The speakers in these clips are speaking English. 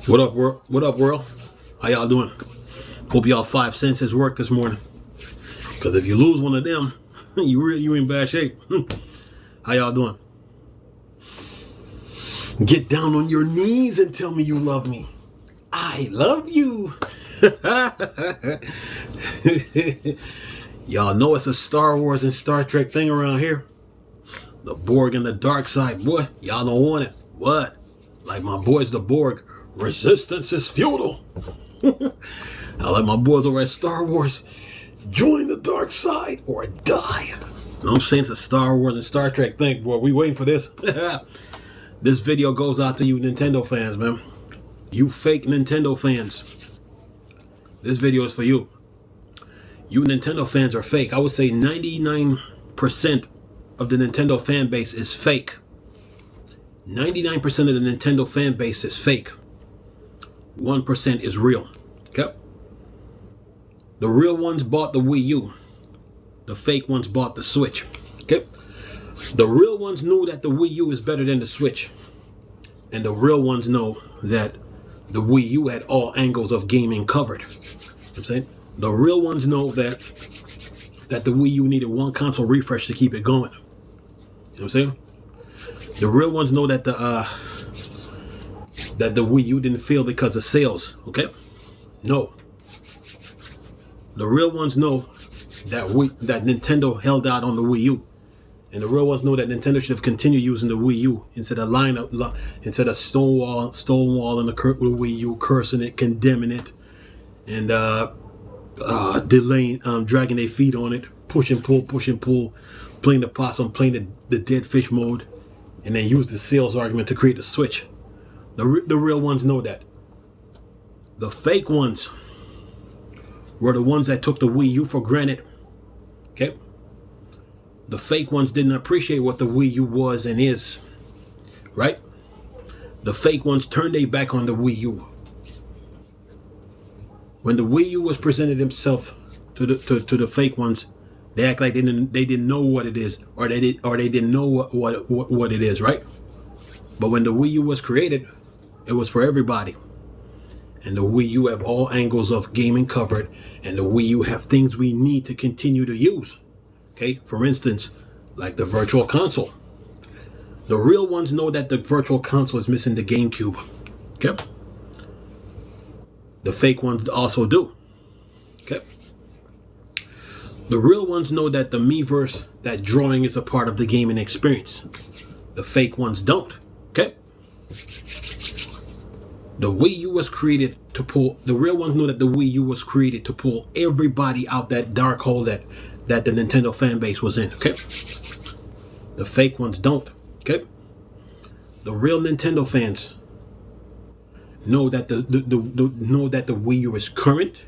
What up, world? What up, world? How y'all doing? Hope y'all 5 senses work this morning. Cause if you lose one of them, you in bad shape. How y'all doing? Get down on your knees and tell me you love me. I love you. Y'all know it's a Star Wars and Star Trek thing around here. The Borg and the dark side, boy. Y'all don't want it. What? Like my boys, the Borg. Resistance is futile. I like my boys over at Star Wars. Join the dark side or die. You know what I'm saying? It's a Star Wars and Star Trek thing, boy. We waiting for this. This video goes out to you Nintendo fans, man. You fake Nintendo fans. This video is for you. You Nintendo fans are fake. I would say 99% of the Nintendo fan base is fake. 99% of the Nintendo fan base is fake. 1% is real. Okay? The real ones bought the Wii U. The fake ones bought the Switch. Okay? The real ones knew that the Wii U is better than the Switch. And the real ones know that the Wii U had all angles of gaming covered. You know what I'm saying? The real ones know that the Wii U needed one console refresh to keep it going. You know what I'm saying? The real ones know that the Wii U didn't fail because of sales. Okay? No. The real ones know that Nintendo held out on the Wii U. And the real ones know that Nintendo should have continued using the Wii U instead of stonewalling the Wii U, cursing it, condemning it, and delaying, dragging their feet on it, push and pull, playing the possum, playing the dead fish mode, and then use the sales argument to create a Switch. The real ones know that. The fake ones were the ones that took the Wii U for granted. Okay? The fake ones didn't appreciate what the Wii U was and is. Right? The fake ones turned their back on the Wii U. When the Wii U was presented himself to the fake ones, they act like they didn't know what it is, or they didn't know what it is, right? But when the Wii U was created, it was for everybody. And the Wii U have all angles of gaming covered, and the Wii U have things we need to continue to use. Okay, for instance, like the Virtual Console. The real ones know that the Virtual Console is missing the GameCube. Okay. The fake ones also do. Okay. The real ones know that the Miiverse, that drawing is a part of the gaming experience. The fake ones don't. Okay. The Wii U was created to pull. The real ones know that the Wii U was created to pull everybody out that dark hole that the Nintendo fan base was in. Okay. The fake ones don't. Okay. The real Nintendo fans know that the Wii U is current,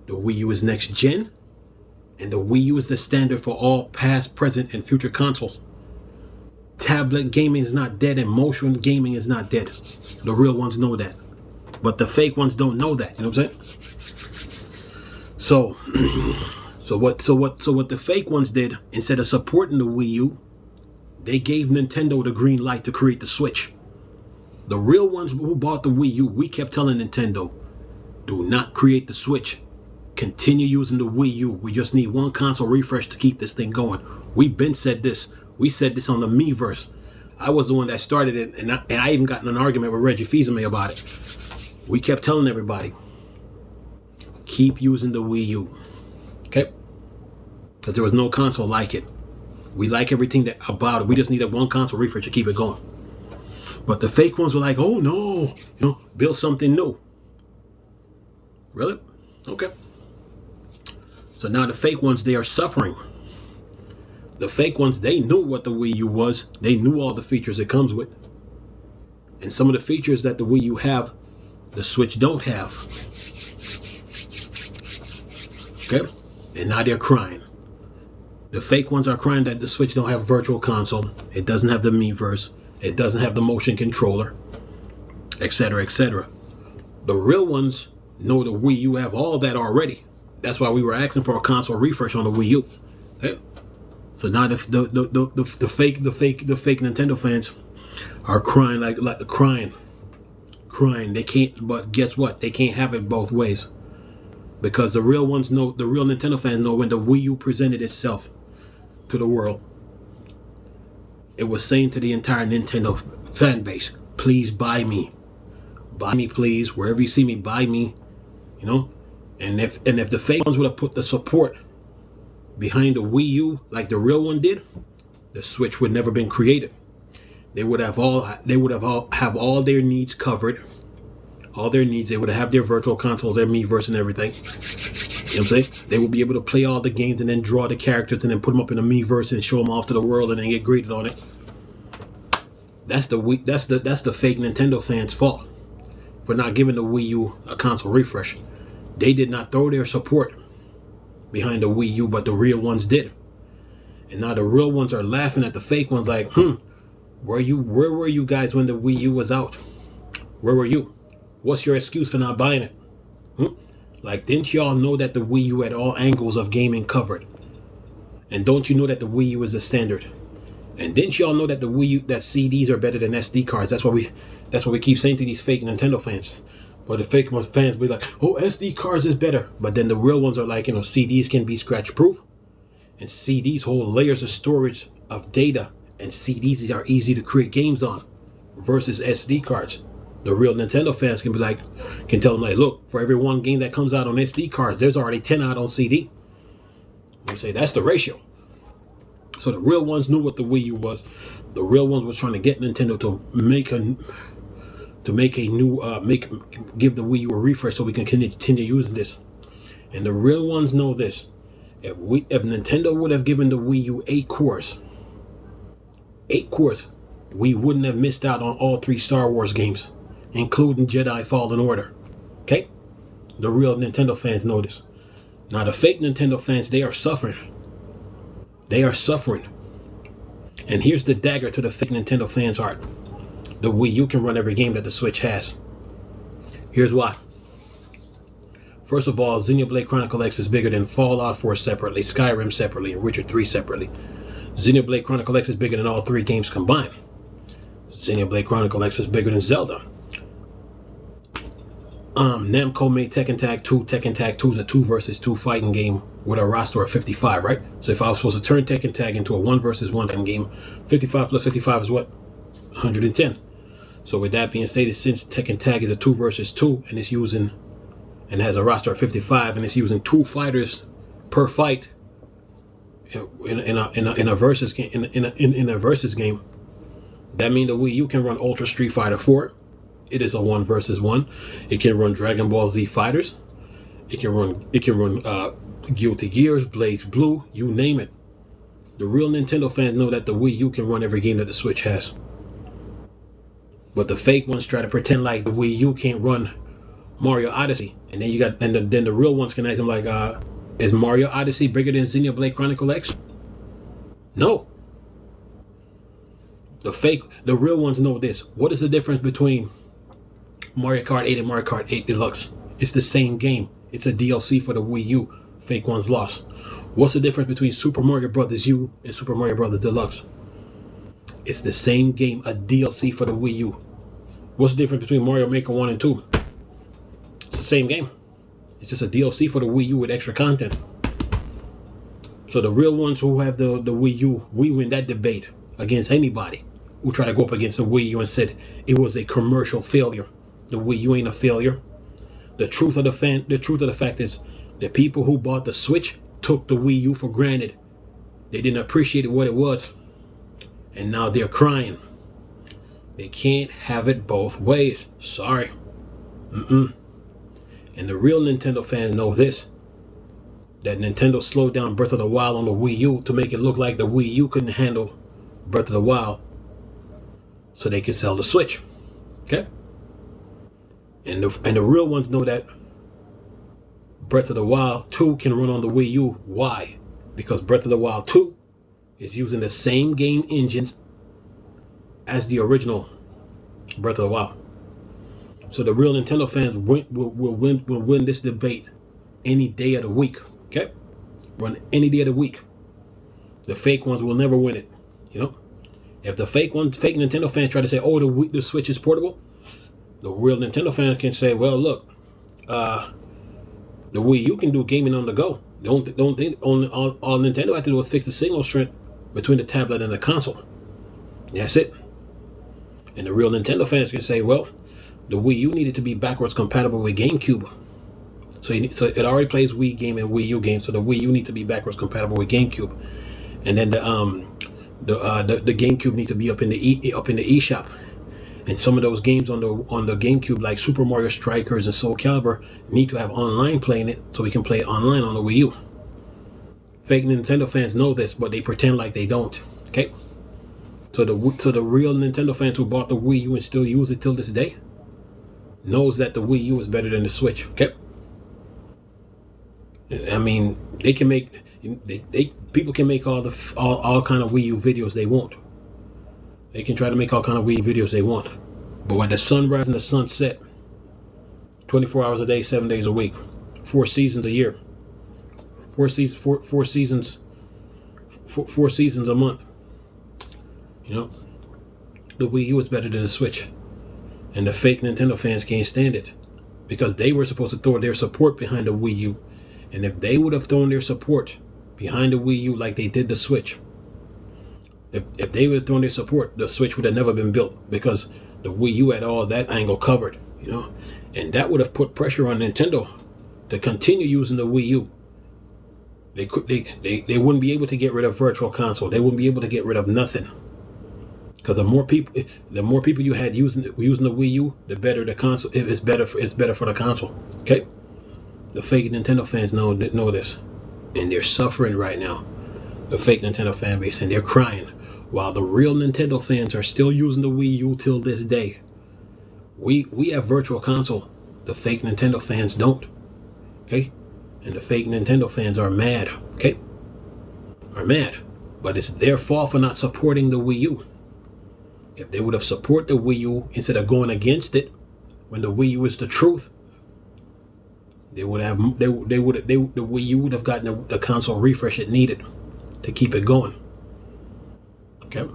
the Wii U is next gen, and the Wii U is the standard for all past, present, and future consoles. Tablet gaming is not dead, and motion gaming is not dead. The real ones know that, but the fake ones don't know that. You know what I'm saying? So what the fake ones did, instead of supporting the Wii U, they gave Nintendo the green light to create the Switch. The real ones who bought the Wii U, we kept telling Nintendo, do not create the Switch. Continue using the Wii U. We just need one console refresh to keep this thing going. We've been said this. We said this on the Miiverse. I was the one that started it, and I even got in an argument with Reggie Fils-Aimé about it. We kept telling everybody, keep using the Wii U. Okay? Because there was no console like it. We like everything about it. We just needed one console refresh to keep it going. But the fake ones were like, oh no, build something new. Really? Okay. So now the fake ones, they are suffering. The fake ones, they knew what the Wii U was. They knew all the features it comes with. And some of the features that the Wii U have, the Switch don't have. Okay? And now they're crying. The fake ones are crying that the Switch don't have a Virtual Console. It doesn't have the Miiverse. It doesn't have the motion controller, etc., etc. The real ones know the Wii U have all that already. That's why we were asking for a console refresh on the Wii U. Okay? So now the fake Nintendo fans are crying like crying. They can't, but guess what? They can't have it both ways. Because the real ones know, the real Nintendo fans know when the Wii U presented itself to the world, it was saying to the entire Nintendo fan base, please buy me. Buy me, please. Wherever you see me, buy me. You know? And if the fake ones would have put the support behind the Wii U like the real one did, the Switch would never been created. They would have all their needs covered. All their needs. They would have their virtual consoles, their Miiverse and everything. You know what I'm saying? They would be able to play all the games and then draw the characters and then put them up in a Miiverse and show them off to the world and then get graded on it. That's the fake Nintendo fans' fault for not giving the Wii U a console refresh. They did not throw their support behind the Wii U, but the real ones did. And now the real ones are laughing at the fake ones like, where were you guys when the Wii U was out? Where were you? What's your excuse for not buying it? Like, didn't y'all know that the Wii U had all angles of gaming covered? And don't you know that the Wii U is the standard? And didn't y'all know that the Wii U, that CDs are better than SD cards? That's what we keep saying to these fake Nintendo fans. But the fake fans be like, oh, SD cards is better. But then the real ones are like, CDs can be scratch proof. And CDs hold layers of storage of data. And CDs are easy to create games on versus SD cards. The real Nintendo fans can tell them like, look, for every one game that comes out on SD cards, there's already 10 out on CD. We say that's the ratio. So the real ones knew what the Wii U was. The real ones was trying to get Nintendo to give the Wii U a refresh so we can continue using this. And the real ones know this. If Nintendo would have given the Wii U 8 cores, we wouldn't have missed out on all 3 Star Wars games, including Jedi Fallen Order. Okay? The real Nintendo fans know this. Now the fake Nintendo fans, they are suffering. They are suffering. And here's the dagger to the fake Nintendo fans' heart. The Wii U can run every game that the Switch has. Here's why. First of all, Xenoblade Chronicle X is bigger than Fallout 4 separately, Skyrim separately, and Witcher 3 separately. Xenoblade Chronicle X is bigger than all 3 games combined. Xenoblade Chronicle X is bigger than Zelda. Namco made Tekken Tag 2. Tekken Tag 2 is a 2 versus 2 fighting game with a roster of 55, right? So if I was supposed to turn Tekken Tag into a 1 versus 1 fighting game, 55 plus 55 is what? 110. So with that being stated, since Tekken Tag is a 2 versus 2 and it's using and has a roster of 55 and it's using 2 fighters per fight in a versus game, in a versus game, that means the Wii U can run Ultra Street Fighter 4. It is a 1 versus 1. It can run Dragon Ball Z Fighters. It can run Guilty Gears, Blaze Blue, you name it. The real Nintendo fans know that the Wii U can run every game that the Switch has. But the fake ones try to pretend like the Wii U can't run Mario Odyssey, and then the real ones can ask them like, is Mario Odyssey bigger than Xenoblade Chronicle X? No. The real ones know this. What is the difference between Mario Kart 8 and Mario Kart 8 Deluxe? It's the same game. It's a DLC for the Wii U. Fake ones lost. What's the difference between Super Mario Bros. U and Super Mario Bros. Deluxe? It's the same game, a DLC for the Wii U. What's the difference between Mario Maker 1 and 2? It's the same game. It's just a DLC for the Wii U with extra content. So the real ones who have the Wii U, we win that debate against anybody who try to go up against the Wii U and said it was a commercial failure. The Wii U ain't a failure. The truth of the fact is, the people who bought the Switch took the Wii U for granted. They didn't appreciate what it was, and now they're crying. They can't have it both ways. Sorry. And the real Nintendo fans know this, that Nintendo slowed down Breath of the Wild on the Wii U to make it look like the Wii U couldn't handle Breath of the Wild, so they could sell the Switch. Okay? And the real ones know that Breath of the Wild 2 can run on the Wii U. Why? Because Breath of the Wild 2 is using the same game engines as the original Breath of the Wild. So the real Nintendo fans will win this debate any day of the week. Okay? Run any day of the week. The fake ones will never win it. If the fake Nintendo fans try to say, oh, the Switch is portable, The real Nintendo fans can say, well, look, the Wii U can do gaming on the go. Don't think only all Nintendo had to do was fix the signal strength between the tablet and the console. That's it. And the real Nintendo fans can say, well, the Wii U needed to be backwards compatible with GameCube. So it already plays Wii game and Wii U game. So the Wii U needs to be backwards compatible with GameCube, and then the GameCube needs to be up in the eShop. And some of those games on the GameCube, like Super Mario Strikers and Soul Calibur, need to have online playing it so we can play it online on the Wii U. Fake Nintendo fans know this, but they pretend like they don't. Okay. So the real Nintendo fans who bought the Wii U and still use it till this day knows that the Wii U is better than the Switch. Okay. I mean, they can make people can make all kind of Wii U videos they want. They can try to make all kind of Wii U videos they want. But when the sun rises and the sun set, 24 hours a day, 7 days a week, 4 seasons a year, four seasons a month. You know, the Wii U is better than the Switch, and the fake Nintendo fans can't stand it because they were supposed to throw their support behind the Wii U, and if they would have thrown their support behind the Wii U like they did the Switch, if they would have thrown their support, the Switch would have never been built because the Wii U had all that angle covered, you know, and that would have put pressure on Nintendo to continue using the Wii U. They wouldn't be able to get rid of Virtual Console. They wouldn't be able to get rid of nothing. Because the more people you had using the Wii U, the better the console. It's better for the console. Okay, the fake Nintendo fans know this, and they're suffering right now. The fake Nintendo fan base, and they're crying, while the real Nintendo fans are still using the Wii U till this day. We have Virtual Console. The fake Nintendo fans don't. Okay, and the fake Nintendo fans are mad. Okay, are mad, but it's their fault for not supporting the Wii U. If they would have supported the Wii U instead of going against it, when the Wii U is the truth, the Wii U would have gotten the console refresh it needed to keep it going. Okay,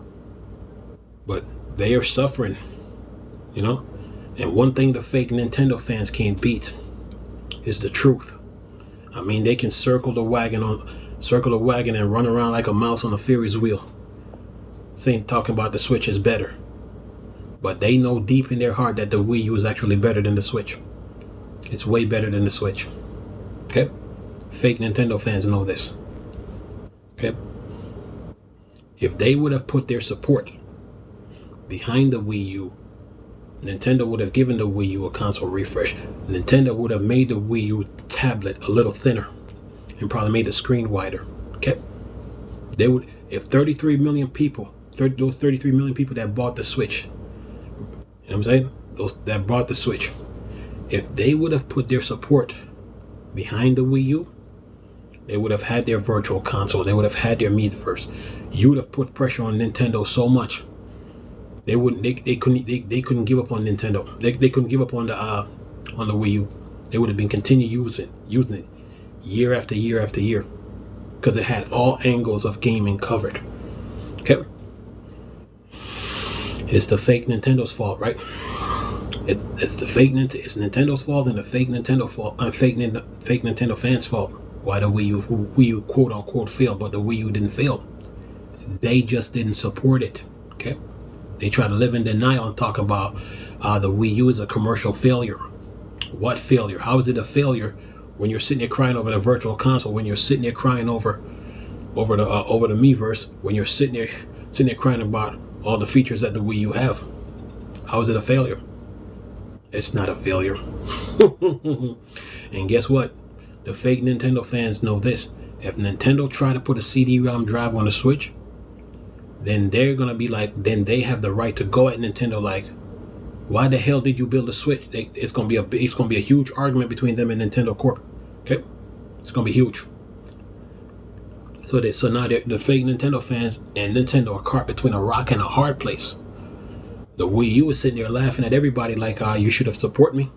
but they are suffering, you know. And one thing the fake Nintendo fans can't beat is the truth. I mean, they can circle the wagon and run around like a mouse on a Ferris wheel, talking about the Switch is better, but they know deep in their heart that the Wii U is actually better than the Switch. It's way better than the Switch. Okay, fake Nintendo fans know this. Okay, if they would have put their support behind the Wii U, Nintendo would have given the Wii U a console refresh. Nintendo would have made the Wii U tablet a little thinner and probably made the screen wider. Okay, they would, if 33 million people, those 33 million people that bought the Switch, you know what I'm saying? Those that bought the Switch, if they would have put their support behind the Wii U, they would have had their Virtual Console. They would have had their Miiverse. You would have put pressure on Nintendo so much. They couldn't give up on Nintendo. They couldn't give up on the Wii U. They would have been continue using it year after year after year because it had all angles of gaming covered. Okay, it's the fake Nintendo's fault, right? It's Nintendo's fault and the fake Nintendo fault. Fake Nintendo fans' fault. Why the Wii U quote unquote failed, but the Wii U didn't fail. They just didn't support it. Okay, they try to live in denial and talk about the Wii U is a commercial failure. What failure? How is it a failure when you're sitting there crying over the Virtual Console? When you're sitting there crying over the Miiverse? When you're sitting there crying about all the features that the Wii U have? How is it a failure? It's not a failure. And guess what? The fake Nintendo fans know this. If Nintendo try to put a CD-ROM drive on the Switch, then they're gonna be like, then they have the right to go at Nintendo like, why the hell did you build a Switch? It's gonna be a huge argument between them and Nintendo Corp. Okay, it's gonna be huge. So now the fake Nintendo fans and Nintendo are caught between a rock and a hard place. The Wii U is sitting there laughing at everybody like, you should have supported me.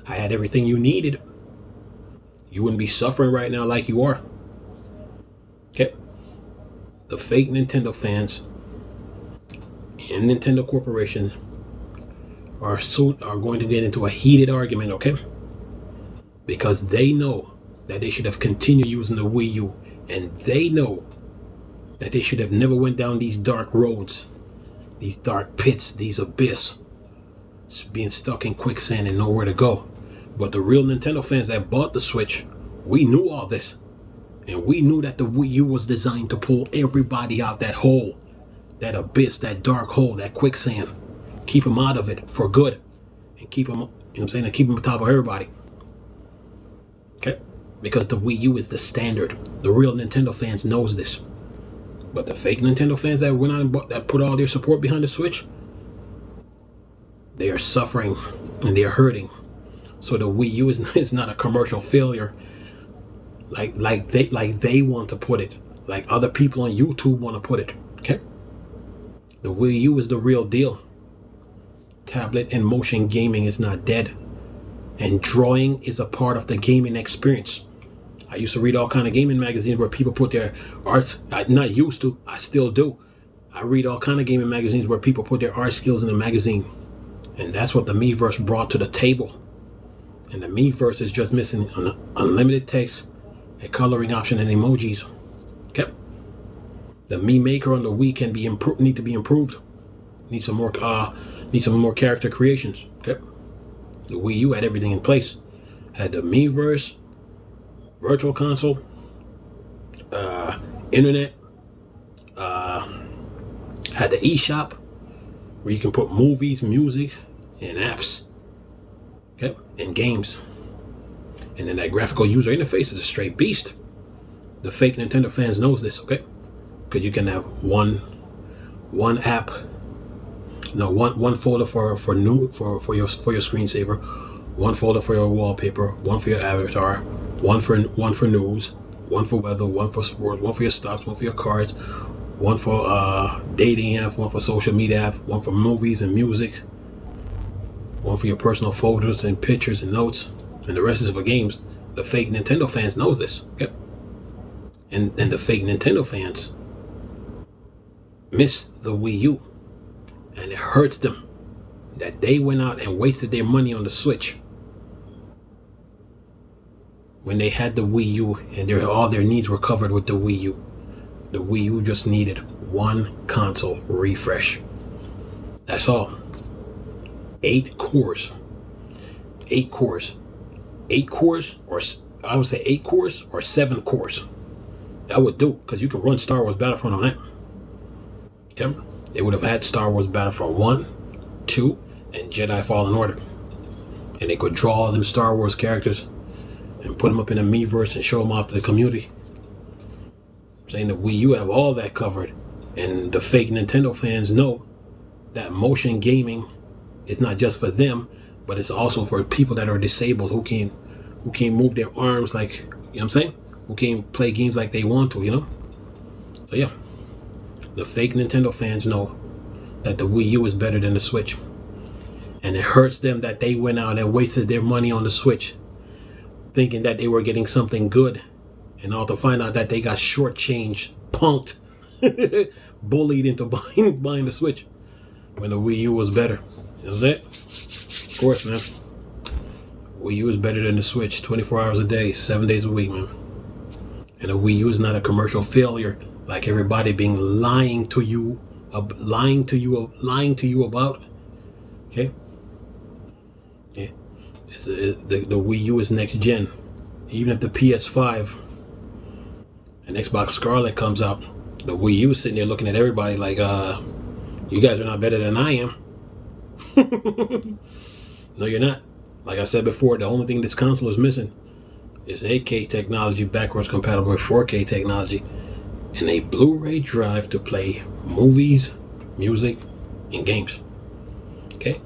I had everything you needed. You wouldn't be suffering right now like you are. Okay. The fake Nintendo fans and Nintendo Corporation are going to get into a heated argument, okay? Because they know that they should have continued using the Wii U, and they know that they should have never went down these dark roads, these dark pits, these abyss, being stuck in quicksand and nowhere to go. But the real Nintendo fans that bought the Switch, we knew all this. And we knew that the Wii U was designed to pull everybody out that hole, that abyss, that dark hole, that quicksand. Keep them out of it for good. And keep them, you know what I'm saying, and keep them on top of everybody. Okay? Because the Wii U is the standard. The real Nintendo fans knows this. But the fake Nintendo fans that went out and that put all their support behind the Switch, they are suffering and they are hurting. So the Wii U is not a commercial failure like they want to put it, like other people on YouTube want to put it. Okay? The Wii U is the real deal. Tablet and motion gaming is not dead. And drawing is a part of the gaming experience. I used to read all kind of gaming magazines where people put their arts, not used to, I still do. I read all kind of gaming magazines where people put their art skills in a magazine. And that's what the Miiverse brought to the table. And the Miiverse is just missing unlimited text, a coloring option, and emojis. Okay. The Mii Maker on the Wii can be need to be improved. Need some more character creations. Okay. The Wii U had everything in place. Had the Miiverse, Virtual Console, internet, had the eShop where you can put movies, music, and apps. Okay, and games. And then that graphical user interface is a straight beast. The fake Nintendo fans knows this, okay? Because you can have one app, no, one folder for your screensaver, one folder for your wallpaper, one for your avatar, one for news, one for weather, one for sports, one for your stocks, one for your cards, one for dating app, one for social media app, one for movies and music, one for your personal folders and pictures and notes, and the rest is for games. The fake Nintendo fans knows this. Okay? And the fake Nintendo fans miss the Wii U. And it hurts them that they went out and wasted their money on the Switch when they had the Wii U and all their needs were covered with the Wii U. The Wii U just needed one console refresh. That's all. 8 cores. 8 cores. 8 cores, or I would say 8 cores or 7 cores. That would do, because you can run Star Wars Battlefront on that. Okay? They would have had Star Wars Battlefront 1, 2, and Jedi Fallen Order. And they could draw all them Star Wars characters and put them up in a Miiverse and show them off to the community. I'm saying the Wii U have all that covered. And the fake Nintendo fans know that motion gaming is not just for them, but it's also for people that are disabled who can't move their arms, like, you know what I'm saying? Who can't play games like they want to, you know? So yeah. The fake Nintendo fans know that the Wii U is better than the Switch. And it hurts them that they went out and wasted their money on the Switch, thinking that they were getting something good, and all to find out that they got shortchanged, punked, bullied into buying the Switch when the Wii U was better. That was it. Of course, man. Wii U is better than the Switch, 24 hours a day, 7 days a week, man. And the Wii U is not a commercial failure like everybody being lying to you about. Okay? Yeah. The Wii U is next gen. Even if the PS5 and Xbox Scarlet comes out, the Wii U is sitting there looking at everybody like, you guys are not better than I am. No, you're not. Like I said before, the only thing this console is missing is 8K technology backwards compatible with 4K technology and a Blu-ray drive to play movies, music, and games. Okay?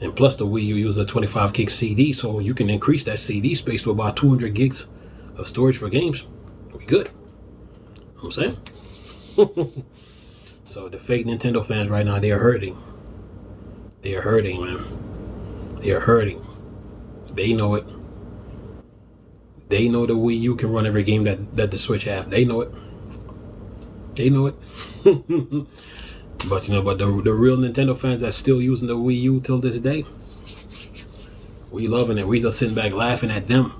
And plus the Wii U uses a 25 gig CD, so you can increase that CD space to about 200 gigs of storage for games. It'll be good. You know what I'm saying? So the fake Nintendo fans right now, they are hurting. They are hurting, man. They are hurting. They know it. They know the Wii U can run every game that the Switch have. They know it. They know it. But but the real Nintendo fans that's still using the Wii U till this day, we loving it. We just sitting back laughing at them.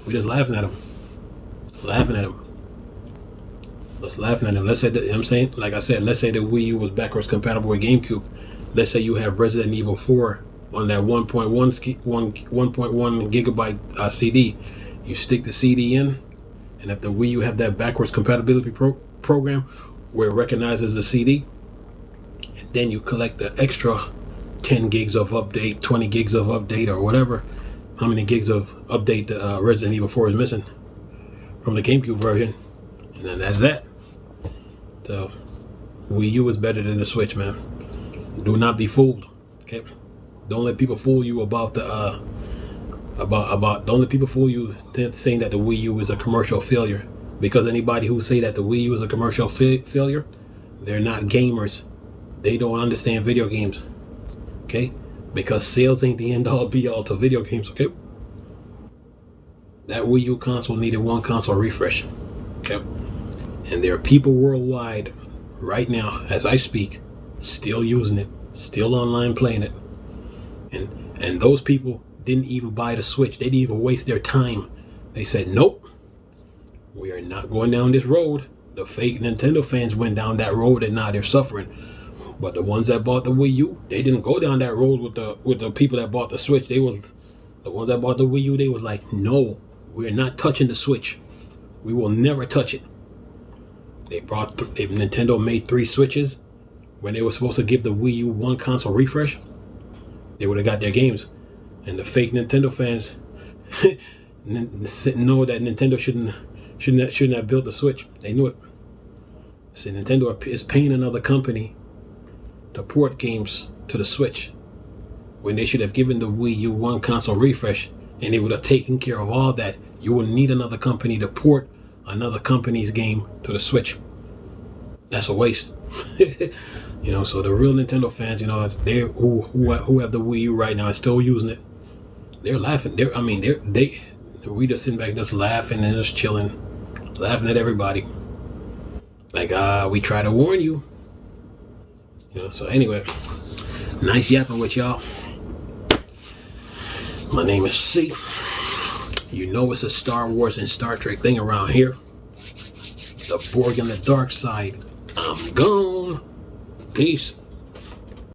We just laughing at them. Laughing at them. Let's laughing at them. Let's say, I'm saying, like I said, let's say the Wii U was backwards compatible with GameCube. Let's say you have Resident Evil 4 on that 1.1 gigabyte CD. You stick the CD in, and if the Wii U have that backwards compatibility program where it recognizes the CD, and then you collect the extra 10 gigs of update, 20 gigs of update, or whatever, how many gigs of update Resident Evil 4 is missing from the GameCube version, and then that's that. So Wii U is better than the Switch, man. Do not be fooled. Okay, don't let people fool you about the don't let people fool you saying that the Wii U is a commercial failure, because anybody who say that the Wii U is a commercial failure, they're not gamers. They don't understand video games. Okay, because sales ain't the end all be all to video games. Okay, that Wii U console needed one console refresh. Okay, and there are people worldwide right now as I speak still using it, still online playing it, and those people didn't even buy the Switch. They didn't even waste their time. They said, nope, we are not going down this road. The fake Nintendo fans went down that road, and now they're suffering. But the ones that bought the Wii U, they didn't go down that road with the people that bought the Switch. They was the ones that bought the Wii U. They was like, no, we're not touching the Switch. We will never touch it. If Nintendo made 3 Switches when they were supposed to give the Wii U one console refresh, they would have got their games. And the fake Nintendo fans know that Nintendo shouldn't have built the Switch. They knew it. So Nintendo is paying another company to port games to the Switch when they should have given the Wii U one console refresh, and they would have taken care of all that. You wouldn't need another company to port another company's game to the Switch. That's a waste. So the real Nintendo fans, they who have the Wii U right now and still using it, they're laughing. We just sitting back just laughing and just chilling, laughing at everybody. Like, we try to warn you. So anyway, nice yapping with y'all. My name is C. You know it's a Star Wars and Star Trek thing around here. The Borg and the dark side. I'm gone. Peace.